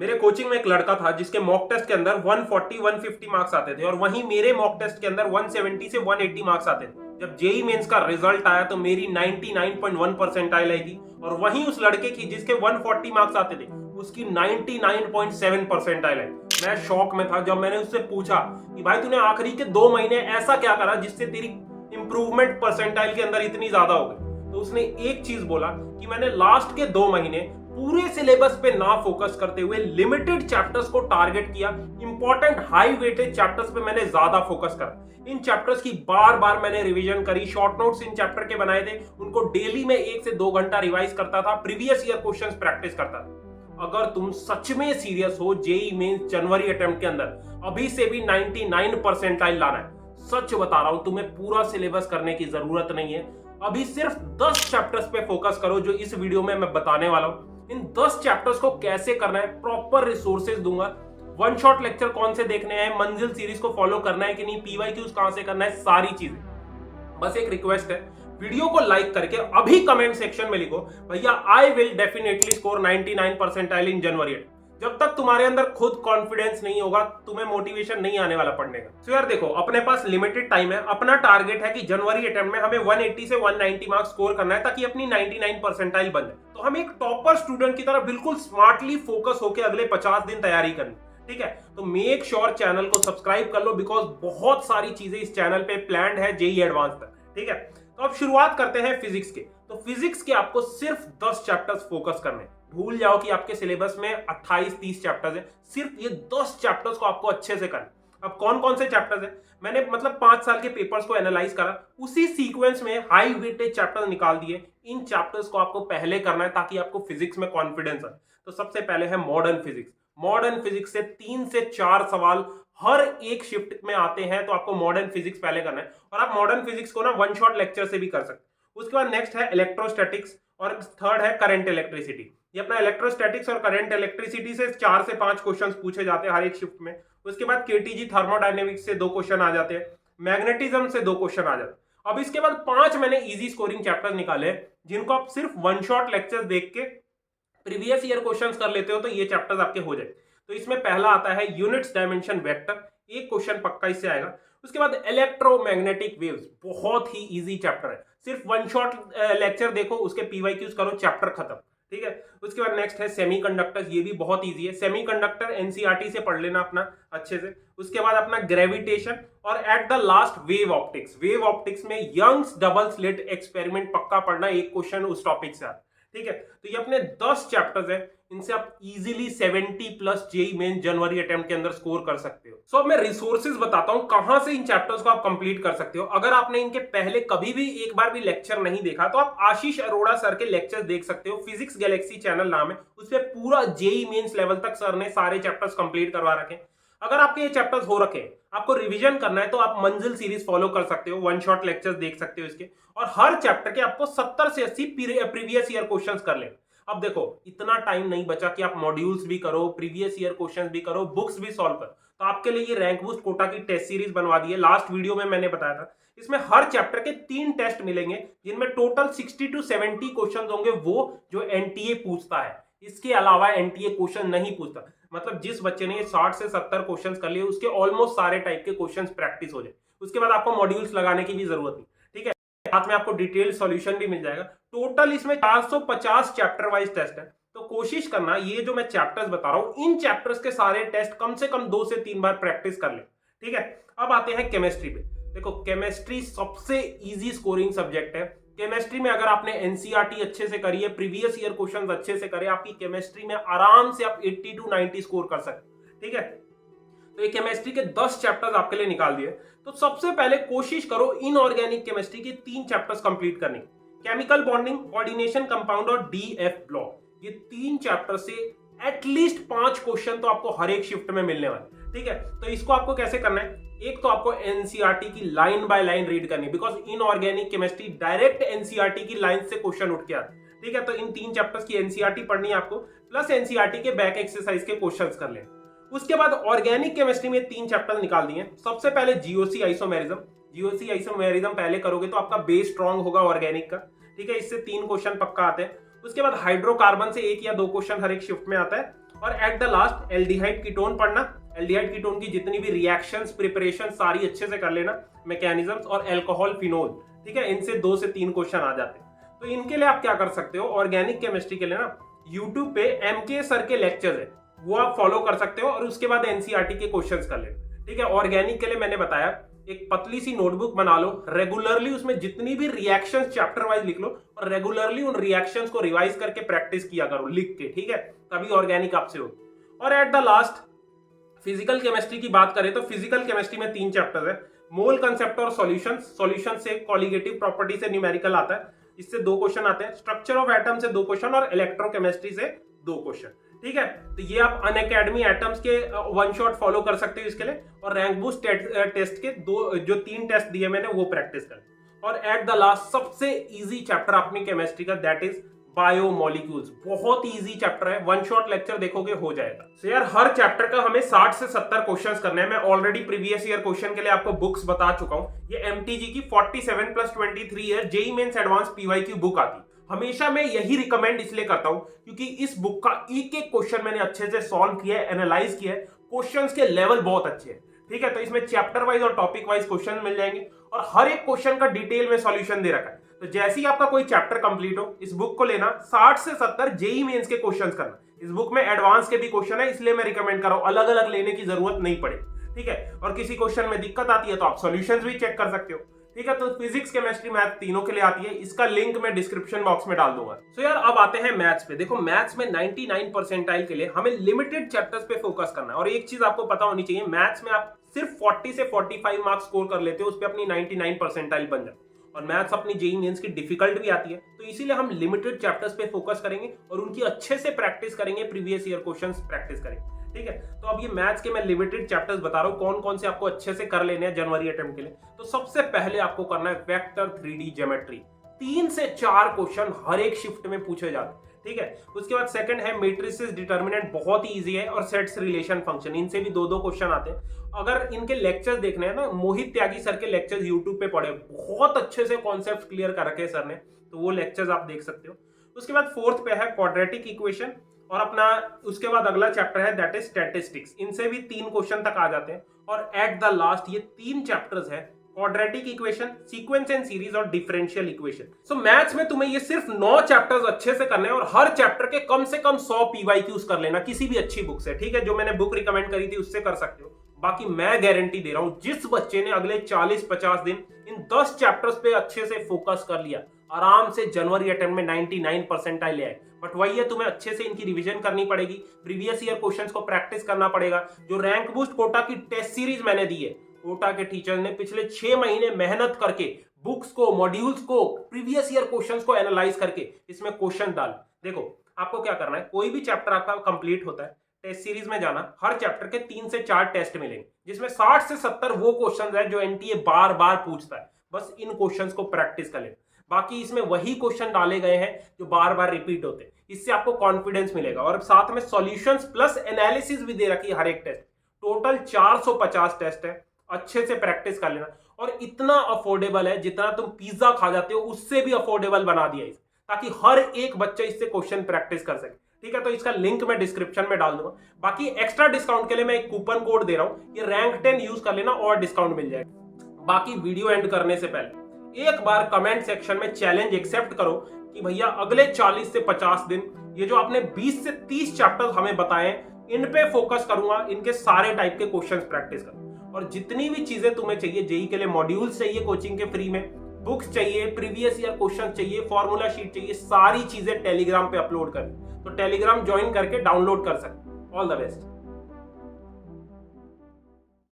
मेरे कोचिंग में एक लड़का था जिसके मॉक टेस्ट के अंदर 140 150 मार्क्स आते थे और वहीं मेरे मॉक टेस्ट के अंदर 170 से 180 मार्क्स आते थे। जब जेई मेंस का रिजल्ट आया तो मेरी 99.1 परसेंटाइल आई थी और वहीं उस लड़के की जिसके 140 मार्क्स आते थे उसकी 99.7 परसेंटाइल आई। मैं शॉक में था जब मैंने उससे पूछा कि भाई तूने आखिरी के 2 महीने ऐसा क्या करा जिससे तेरी इंप्रूवमेंट परसेंटाइल के अंदर इतनी ज्यादा हो गई। तो उसने एक चीज बोला कि मैंने लास्ट के 2 महीने पूरे सिलेबस पे ना फोकस करते हुए लिमिटेड चैप्टर्स को टारगेट किया। इंपॉर्टेंट हाई वेटेज चैप्टर्स पे मैंने ज्यादा फोकस करा। इन चैप्टर्स की बार बार मैंने रिवीजन करी, शॉर्ट नोट्स इन चैप्टर के बनाए थे, उनको डेली में 1 से 2 घंटा रिवाइज करता था, प्रीवियस ईयर क्वेश्चंस प्रैक्टिस करता था। अगर तुम सच में सीरियस हो जेई मेंस जनवरी अटेम्प्ट के अंदर अभी से भी 99 परसेंटाइल लाना है, सच बता रहा हूं तुम्हें पूरा सिलेबस करने की जरूरत नहीं है। अभी सिर्फ 10 चैप्टर्स पे फोकस करो जो इस वीडियो में मैं बताने वाला हूं। इन 10 चैप्टर्स को कैसे करना है, प्रॉपर रिसोर्सेज दूंगा, वन शॉट लेक्चर कौन से देखने हैं, मंजिल सीरीज को फॉलो करना है कि नहीं, पीवाईक्यूज कहां से करना है, सारी चीजें। बस एक रिक्वेस्ट है, वीडियो को लाइक करके अभी कमेंट सेक्शन में लिखो भैया I will definitely score 99 percentile in January. जब तक तुम्हारे अंदर खुद कॉन्फिडेंस नहीं होगा तुम्हें मोटिवेशन नहीं आने वाला पढ़ने का। तो यार देखो, अपने पास लिमिटेड टाइम है। अपना टारगेट है कि जनवरी अटेम्प्ट में हमें 180 से 190 मार्क्स स्कोर करना है ताकि अपनी 99 परसेंटाइल बन जाए। तो हम एक टॉपर स्टूडेंट की तरह बिल्कुल स्मार्टली फोकस होकर अगले 50 दिन तैयारी करनी, ठीक है। तो मेक श्योर चैनल को सब्सक्राइब कर लो बिकॉज बहुत सारी चीजें इस चैनल पे प्लान्ड है जेई एडवांस तक, ठीक है। तो अब शुरुआत करते हैं फिजिक्स के। तो फिजिक्स के आपको सिर्फ 10 चैप्टर्स फोकस करने। भूल जाओ कि आपके सिलेबस में 28-30 चैप्टर्स हैं, सिर्फ ये 10 चैप्टर्स को आपको अच्छे से करना। अब कौन कौन से चैप्टर्स हैं, मैंने 5 साल के पेपर्स को एनालाइज करा, उसी सीक्वेंस में हाई वेटेज चैप्टर्स निकाल दिए। इन चैप्टर्स को आपको पहले करना है ताकि आपको फिजिक्स में कॉन्फिडेंस आए। तो सबसे पहले है मॉडर्न फिजिक्स। मॉडर्न फिजिक्स से 3 से 4 सवाल हर एक शिफ्ट में आते हैं, तो आपको मॉडर्न फिजिक्स पहले करना है और आप मॉडर्न फिजिक्स को ना वन शॉट लेक्चर से भी कर सकते हैं। उसके बाद नेक्स्ट है इलेक्ट्रोस्टैटिक्स और थर्ड है करंट इलेक्ट्रिसिटी। ये अपना इलेक्ट्रोस्टैटिक्स और करंट इलेक्ट्रिसिटी से 4 से 5 क्वेश्चंस पूछे जाते हैं हर एक शिफ्ट में। उसके बाद केटीजी थर्मोडायनेमिक्स से 2 क्वेश्चन आ जाते हैं, मैग्नेटिज्म से 2 क्वेश्चन आ जाते हैं। अब इसके बाद 5 मैंने इजी स्कोरिंग चैप्टर निकाले जिनको आप सिर्फ वन शॉट लेक्चर देख के प्रीवियस ईयर क्वेश्चंस कर लेते हो तो ये चैप्टर्स आपके हो जाए। तो इसमें पहला आता है यूनिट्स डायमेंशन वेक्टर, एक क्वेश्चन पक्का इससे आएगा। उसके बाद इलेक्ट्रोमैग्नेटिक वेव्स, बहुत ही इजी चैप्टर है, सिर्फ वन शॉट लेक्चर देखो, उसके पीवाईक्यूज करो, चैप्टर खत्म, ठीक है। उसके बाद नेक्स्ट है सेमीकंडक्टर्स, ये भी बहुत इजी है, सेमीकंडक्टर एनसीईआरटी से पढ़ लेना अपना अच्छे से। उसके बाद अपना ग्रेविटेशन और at the last wave optics. Wave optics में यंग्स डबल स्लिट एक्सपेरिमेंट पक्का पढ़ना, एक क्वेश्चन उस टॉपिक से आता, ठीक है। तो ये अपने 10 चैप्टर्स है, इनसे आप इजीली 70+ जेई मेन जनवरी अटेम्प्ट के अंदर स्कोर कर सकते हो। सो अब मैं रिसोर्सेज बताता हूं कहां से इन चैप्टर्स को आप कंप्लीट कर सकते हो। अगर आपने इनके पहले कभी भी एक बार भी लेक्चर नहीं देखा तो आप आशीष अरोड़ा सर के लेक्चर देख सकते हो, फिजिक्स गैलेक्सी चैनल नाम है, उसपे पूरा जेई मेंस लेवल तक सर ने सारे चैप्टर्स कंप्लीट करवा रखे। अगर आपके ये चैप्टर्स हो रखे, आपको रिवीजन करना है तो आप मंजिल सीरीज फॉलो कर सकते हो, वन शॉट लेक्चर्स देख सकते हो इसके, और हर चैप्टर के आपको 70 से 80 प्रीवियस ईयर क्वेश्चंस कर ले। अब देखो, इतना टाइम नहीं बचा कि आप मॉड्यूल्स भी करो, प्रीवियस ईयर क्वेश्चंस भी करो, बुक्स भी सॉल्व करो। तो आपके लिए ये रैंक बूस्ट कोटा की टेस्ट सीरीज बनवा दी है, लास्ट वीडियो में मैंने बताया था। इसमें हर चैप्टर के 3 टेस्ट मिलेंगे जिनमें टोटल 60 to 70 क्वेश्चन होंगे वो जो एनटीए पूछता है। इसके अलावा एनटीए क्वेश्चन नहीं पूछता। मतलब जिस बच्चे ने 60 से 70 क्वेश्चन कर लिए उसके ऑलमोस्ट सारे टाइप के क्वेश्चन प्रैक्टिस हो जाए। उसके बाद आपको मॉड्यूल्स लगाने की भी जरूरत नहीं, ठीक है। साथ में आपको डिटेल सॉल्यूशन भी मिल जाएगा। टोटल इसमें 450 चैप्टर वाइज टेस्ट है। तो कोशिश करना ये जो मैं चैप्टर्स बता रहा हूं इन चैप्टर्स के सारे टेस्ट कम से कम 2 से 3 बार प्रैक्टिस कर ले, ठीक है। अब आते हैं केमिस्ट्री पे। देखो, केमिस्ट्री सबसे इजी स्कोरिंग सब्जेक्ट है। केमिस्ट्री में अगर आपने एनसीईआरटी अच्छे से करी है, प्रीवियस ईयर क्वेश्चंस अच्छे से करे, आपकी केमिस्ट्री में आराम से आप 80 to 90 स्कोर कर सकते, ठीक है। तो ये केमिस्ट्री के 10 चैप्टर्स आपके लिए निकाल दिए। तो सबसे पहले कोशिश करो इनऑर्गेनिक केमिस्ट्री के 3 चैप्टर्स कंप्लीट करने की, केमिकल बॉन्डिंग, कोऑर्डिनेशन कंपाउंड और डीएफ ब्लॉक। ये 3 चैप्टर से एटलीस्ट 5 क्वेश्चन तो आपको हर एक शिफ्ट में मिलने वाले, ठीक है। तो इसको आपको कैसे करना है, एक तो आपको एनसीईआरटी की लाइन बाय लाइन रीड करनी, because inorganic chemistry direct NCERT की लाइन से क्वेश्चन उठ के आते, ठीक है। तो इन 3 चैप्टर्स की एनसीईआरटी पढ़नी है आपको, प्लस एनसीईआरटी के बैक एक्सरसाइज के क्वेश्चंस कर लें। उसके बाद ऑर्गेनिक केमिस्ट्री में 3 चैप्टर निकाल दिए। सबसे पहले जीओसी आइसोमेरिज्म। जीओसी आइसोमेरिज्म पहले करोगे तो आपका बेस स्ट्रांग होगा ऑर्गेनिक का, ठीक है। इससे 3 क्वेश्चन पक्का आते हैं। उसके बाद हाइड्रोकार्बन से 1 या 2 क्वेश्चन हर एक शिफ्ट में आता है। और at the last aldehyde ketone पढ़ना। एल्डिहाइड कीटोन की जितनी भी रिएक्शंस, प्रिपरेशन सारी अच्छे से कर लेना, मैकेनिज्म्स, और अल्कोहल, फिनोल, ठीक है, इनसे 2 से 3 क्वेश्चन आ जाते हैं। तो इनके लिए आप क्या कर सकते हो, ऑर्गेनिक केमिस्ट्री के लिए ना यूट्यूब पे MK सर के लेक्चर्स है, वो आप फॉलो कर सकते हो और उसके बाद NCERT के क्वेश्चंस कर लेना, ठीक है। ऑर्गेनिक के लिए मैंने बताया एक पतली सी नोटबुक बना लो, रेगुलरली उसमें जितनी भी रिएक्शंस चैप्टर वाइज लिख लो और रेगुलरली उन रिएक्शंस को रिवाइज करके प्रैक्टिस किया करो लिख के, ठीक है, तभी ऑर्गेनिक आपसे हो। और at the last physical chemistry की बात करें तो फिजिकल केमिस्ट्री में 3 चैप्टर्स है, मोल कंसेप्ट और सॉल्यूशंस। सॉल्यूशन से कॉलिगेटिव प्रॉपर्टी से न्यूमेरिकल आता है, इससे 2 क्वेश्चन आते हैं। स्ट्रक्चर ऑफ एटम से 2 क्वेश्चन और इलेक्ट्रोकेमिस्ट्री से 2 क्वेश्चन, ठीक है। तो ये आप अनअकैडमी एटम्स के वन शॉट फॉलो कर सकते हो इसके लिए, और रैंक बूस्ट टेस्ट के 3 टेस्ट दिए मैंने वो प्रैक्टिस कर। और एट द लास्ट सबसे इजी चैप्टर अपनी केमिस्ट्री का, दैट इज बायोमोलिक्यूल्स। बहुत इजी चैप्टर है, वन शॉट लेक्चर देखोगे हो जाएगा। तो यार हर चैप्टर का हमें 60 से 70 क्वेश्चंस करने हैं। मैं ऑलरेडी प्रीवियस ईयर क्वेश्चन के लिए आपको बुक्स बता चुका हूं। ये MTG की 47+23 है, JEE mains advance PYQ book आती। हमेशा मैं यही रिकमेंड इसलिए करता हूं क्योंकि इस बुक का एक एक क्वेश्चन मैंने अच्छे से सॉल्व किया है, एनालाइज किया है, क्वेश्चंस के लेवल बहुत अच्छे हैं, ठीक है। तो इसमें चैप्टर वाइज और टॉपिक वाइज क्वेश्चन मिल जाएंगे और हर एक क्वेश्चन का डिटेल में सॉल्यूशन दे रखा है। तो जैसे ही आपका कोई चैप्टर कंप्लीट हो, इस बुक को लेना, 60 से 70 जेईई मेंस के क्वेश्चंस करना। इस बुक में एडवांस के भी क्वेश्चन है, इसलिए मैं रिकमेंड कर रहा हूं, अलग अलग लेने की जरूरत नहीं पड़े, ठीक है। और किसी क्वेश्चन में दिक्कत आती है तो आप सॉल्यूशंस भी चेक कर सकते हो, ठीक है। तो फिजिक्स, केमिस्ट्री, मैथ तीनों के लिए आती है, इसका लिंक मैं डिस्क्रिप्शन बॉक्स में डाल दूंगा। सो यार अब आते हैं मैथ्स पे। देखो मैथ्स में 99 परसेंटाइल के लिए हमें लिमिटेड चैप्टर्स पे फोकस करना है, और एक चीज आपको पता होनी चाहिए, मैथ्स में आप सिर्फ 40 से 45 मार्क्स स्कोर कर लेते हो, उस पर अपनी 99 परसेंटाइल बन जाती है। और मैथ्स अपनी जेईई मेंस की डिफिकल्ट भी आती है, तो इसीलिए हम लिमिटेड चैप्टर्स पे फोकस करेंगे और उनकी अच्छे से प्रैक्टिस करेंगे, प्रीवियस ईयर क्वेश्चंस प्रैक्टिस करेंगे, ठीक है। तो अब ये मैथ्स के मैं लिमिटेड चैप्टर्स बता रहा हूं, कौन कौन से आपको अच्छे से कर लेने हैं जनवरी अटेम्प्ट के लिए। तो सबसे पहले आपको करना है वेक्टर 3D ज्योमेट्री। 3 से 4 क्वेश्चन हर एक शिफ्ट में पूछे जाते हैं, ठीक है। उसके बाद सेकंड है मैट्रिसेस डिटर्मिनेंट, बहुत ही इजी है, और सेट्स रिलेशन फंक्शन, इनसे भी 2-2 क्वेश्चन आते हैं। अगर इनके लेक्चर्स देखने हैं ना, मोहित त्यागी सर के लेक्चर्स यूट्यूब पे पढ़े, बहुत अच्छे से कॉन्सेप्ट क्लियर कर रखे सर ने, तो वो लेक्चर्स आप देख सकते हो। उसके बाद फोर्थ पे है क्वाड्रेटिक इक्वेशन, और अपना उसके बाद अगला चैप्टर है दैट इज स्टैटिस्टिक्स, इनसे भी 3 क्वेश्चन तक आ जाते हैं। और एट द लास्ट ये 3 चैप्टर्स है, quadratic equation, sequence and series और डिफरेंशियल इक्वेशन। सो मैथ्स में तुम्हें ये सिर्फ 9 चैप्टर्स अच्छे से करने हैं, और हर चैप्टर के कम से कम 100 PYQs कर लेना किसी भी अच्छी बुक से, ठीक है। जो मैंने बुक रिकमेंड करी थी उससे कर सकते हो। बाकी मैं गारंटी दे रहा हूं, जिस बच्चे ने अगले 40-50 दिन इन 10 चैप्टर्स पे अच्छे से फोकस कर लिया, आराम से जनवरी अटेम्प्ट में 99 परसेंटाइल ले आए। बट वही है, तुम्हें अच्छे से इनकी रिवीजन करनी पड़ेगी, प्रीवियस ईयर क्वेश्चंस को प्रैक्टिस करना पड़ेगा। जो रैंक बूस्ट कोटा की टेस्ट सीरीज मैंने दी है, कोटा के टीचर ने पिछले 6 महीने मेहनत करके बुक्स को, मॉड्यूल्स को, प्रीवियस ईयर क्वेश्चंस को एनालाइज करके इसमें क्वेश्चन डाल। देखो आपको क्या करना है, कोई भी चैप्टर आपका कंप्लीट होता है, टेस्ट सीरीज में जाना, हर चैप्टर के 3 से 4 टेस्ट मिलेंगे, जिसमें 60 से 70 वो क्वेश्चंस है जो एनटीए बार बार पूछता है। बस इन क्वेश्चंस को प्रैक्टिस कर लेना। बाकी इसमें वही क्वेश्चन डाले गए हैं जो बार बार रिपीट होते हैं, इससे आपको कॉन्फिडेंस मिलेगा। और साथ में सॉल्यूशंस प्लस एनालिसिस भी दे रखी है हर एक टेस्ट। टोटल 450 टेस्ट है, अच्छे से प्रैक्टिस कर लेना। और इतना अफोर्डेबल है, जितना तुम पिज्जा खा जाते हो उससे भी अफोर्डेबल बना दिया इसे, ताकि हर एक बच्चा इससे क्वेश्चन प्रैक्टिस कर सके, ठीक है। तो इसका लिंक मैं डिस्क्रिप्शन में डाल दूंगा। बाकी एक्स्ट्रा डिस्काउंट के लिए मैं एक कूपन कोड दे रहा हूं, ये रैंक 10 यूज कर लेना और डिस्काउंट मिल जाएगा। बाकी वीडियो एंड करने से पहले एक बार कमेंट सेक्शन में चैलेंज एक्सेप्ट करो कि भैया अगले 40 से 50 दिन ये जो आपने 20 से 30 चैप्टर हमें बताए, इन पे फोकस करूंगा, इनके सारे टाइप के क्वेश्चंस प्रैक्टिस करूंगा। और जितनी भी चीजें तुम्हें चाहिए, जेईई के लिए मॉड्यूल्स चाहिए कोचिंग के फ्री में, बुक्स चाहिए, प्रीवियस ईयर क्वेश्चन चाहिए, फॉर्मूला शीट चाहिए, सारी चीजें टेलीग्राम पे अपलोड कर। तो टेलीग्राम ज्वाइन करके डाउनलोड कर सकते। All the best.